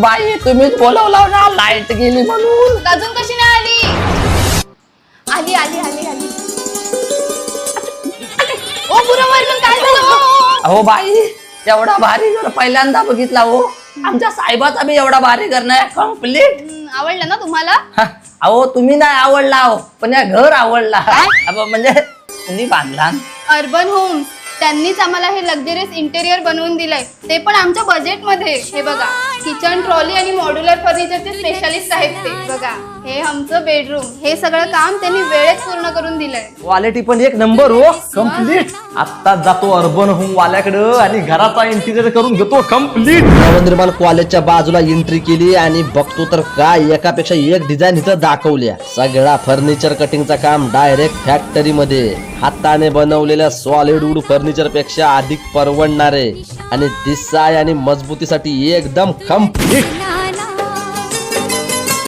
बाई तुम्हीच बोलवलं ना, लाईट गेली म्हणून. अजून कशी नाही आली? आली आली आली आली. ओ पुरमवर पण काय झालं? अहो बाई एवढा भारी घर पहिल्यांदा बघितला हो. आमच्या साहेबाचा बी एवढा भारी घर नाही कम्प्लीट. आवडलं ना तुम्हाला? अहो तुम्ही नाही आवडला हो, पण या घर आवडला. म्हणजे तुम्ही बांधला. अर्बन होम्स त्यांनीच आम्हाला हे लक्झरियस इंटेरियर बनवून दिलंय, ते पण आमच्या बजेट मध्ये. हे बघा, किचन ट्रॉली आणि मॉड्युलर फर्निचरचे स्पेशालिस्ट आहेत ते. बघा हे आमचं बेडरूम, हे सगळं काम त्यांनी वेळेत पूर्ण करून दिलंय. क्वालिटी पण एक नंबर हो, कम्प्लीट. आता जातो अर्बन होम वाल्याकडं आणि घराचा इंटिरियर करून घेतो कम्प्लीट. नवनिर्माण कॉलेजच्या बाजूला एंट्री केली आणि बघतो तर काय एकापेक्षा एक डिझाईन इथं दाखवल्या. सगळा फर्निचर कटिंगचा काम डायरेक्ट फॅक्टरी मध्ये, हाताने बनवलेल्या सॉलिड वूड फर्निचर पेक्षा अधिक परवडणारे आणि दिसाय आणि मजबूतीसाठी एकदम कम्प्लीट.